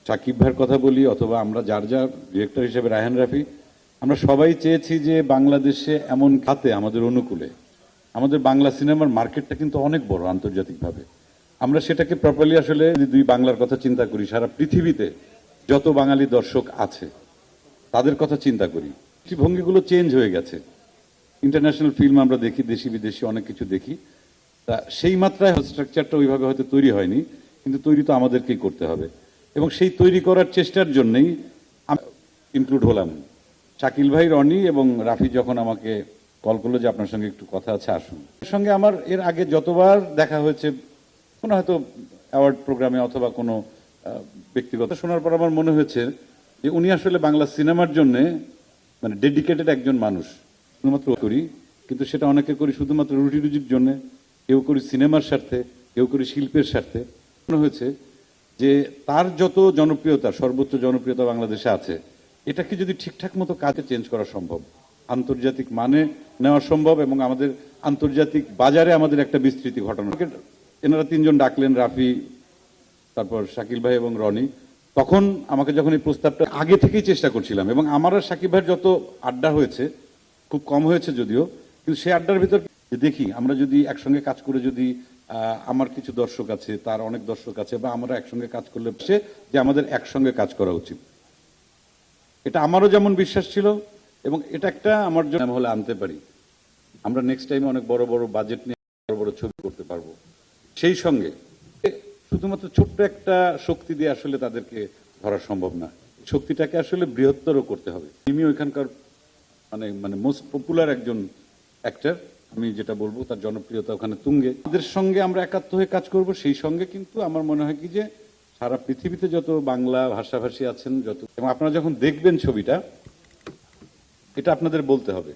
সাকিব ভাইয়ের কথা বলি অথবা আমরা যার যার ডিরেক্টর হিসেবে রায়হান রাফি, আমরা সবাই চেয়েছি যে বাংলাদেশে এমন খাতে আমাদের অনুকূলে আমাদের বাংলা সিনেমার মার্কেটটা কিন্তু অনেক বড় আন্তর্জাতিকভাবে। আমরা সেটাকে প্রপারলি আসলে যদি দুই বাংলার কথা চিন্তা করি, সারা পৃথিবীতে যত বাঙালি দর্শক আছে তাদের কথা চিন্তা করি, ভঙ্গিগুলো চেঞ্জ হয়ে গেছে। ইন্টারন্যাশনাল ফিল্ম আমরা দেখি, দেশি বিদেশি অনেক কিছু দেখি, তা সেই মাত্রায় স্ট্রাকচারটা ওইভাবে হয়তো তৈরি হয়নি, কিন্তু তৈরি তো আমাদেরকেই করতে হবে। এবং সেই তৈরি করার চেষ্টার জন্যই আমি ইনক্লুড হলাম। শাকিল ভাই, রনি এবং রাফি যখন আমাকে কল করলো যে আপনার সঙ্গে একটু কথা আছে, আসুন। এর সঙ্গে আমার এর আগে যতবার দেখা হয়েছে, কোনো হয়তো অ্যাওয়ার্ড প্রোগ্রামে অথবা কোনো ব্যক্তিগত, শোনার পর আমার মনে হয়েছে যে উনি আসলে বাংলা সিনেমার জন্য মানে ডেডিকেটেড একজন মানুষ। শুধুমাত্র করি, কিন্তু সেটা অনেকে করি শুধুমাত্র রুটি রুজির জন্য, কেউ করি সিনেমার স্বার্থে, কেউ করি শিল্পের স্বার্থে। মনে হয়েছে যে তার যত জনপ্রিয়তা, সর্বোচ্চ জনপ্রিয়তা বাংলাদেশে আছে, এটাকে যদি ঠিকঠাক মতো কাজে চেঞ্জ করা সম্ভব, আন্তর্জাতিক মানে নেওয়া সম্ভব এবং আমাদের আন্তর্জাতিক বাজারে আমাদের একটা বিস্তৃতি ঘটানো। এনারা তিনজন ডাকলেন, রাফি, তারপর শাকিল ভাই এবং রনি। তখন আমাকে যখন এই প্রস্তাবটা, আগে থেকেই চেষ্টা করছিলাম, এবং আমার আর শাকিব ভাইয়ের যত আড্ডা হয়েছে, খুব কম হয়েছে যদিও, কিন্তু সেই আড্ডার ভিতর দেখি আমরা যদি একসঙ্গে কাজ করে, যদি আমার কিছু দর্শক আছে, তার অনেক দর্শক আছে, বা আমরা একসঙ্গে কাজ করলে সে যে আমাদের একসঙ্গে কাজ করা উচিত, এটা আমারও যেমন বিশ্বাস ছিল, এবং এটা একটা আমার জন্য হলে আনতে পারি, আমরা নেক্সট টাইমে অনেক বড় বড় বাজেট নিয়ে বড় বড় ছবি করতে পারবো। সেই সঙ্গে শুধুমাত্র ছোট্ট একটা শক্তি দিয়ে আসলে তাদেরকে ধরা সম্ভব না, শক্তিটাকে আসলে বৃহত্তর করতে হবে। তিনি ওইখানকার মানে মানে মোস্ট পপুলার একজন অ্যাক্টর, আমি যেটা বলবো তার জনপ্রিয়তা ওখানে তুঙ্গে। তাদের সঙ্গে আমরা একাত্ম হয়ে কাজ করব। সেই সঙ্গে কিন্তু আমার মনে হয় কি যে সারা পৃথিবীতে যত বাংলা ভাষাভাষী আছেন, যত, এবং আপনারা যখন দেখবেন ছবিটা, এটা আপনাদের বলতে হবে।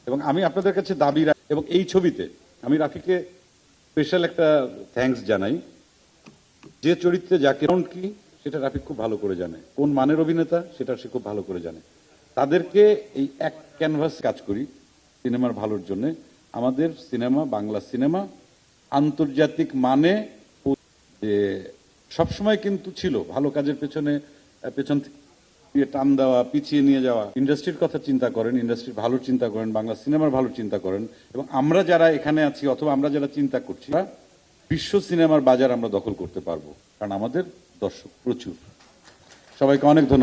এবং আমি আপনাদের কাছে দাবি রাখি, এবং এই ছবিতে আমি রাফিকে স্পেশাল একটা থ্যাঙ্কস জানাই। যে চরিত্রে যাকে কি সেটা রাফি খুব ভালো করে জানে, কোন মানের অভিনেতা সেটা সে খুব ভালো করে জানে। তাদেরকে এই এক ক্যানভাস কাজ করি সিনেমার ভালোর জন্য। আমাদের সিনেমা, বাংলা সিনেমা আন্তর্জাতিক মানে, যে সবসময় কিন্তু ছিল ভালো কাজের পেছনে পেছন থেকে টান দেওয়া, পিছিয়ে নিয়ে যাওয়া। ইন্ডাস্ট্রির কথা চিন্তা করেন, ইন্ডাস্ট্রির ভালো চিন্তা করেন, বাংলা সিনেমার ভালো চিন্তা করেন, এবং আমরা যারা এখানে আছি অথবা আমরা যারা চিন্তা করছি, বিশ্ব সিনেমার বাজার আমরা দখল করতে পারবো, কারণ আমাদের দর্শক প্রচুর। সবাইকে অনেক ধন্যবাদ।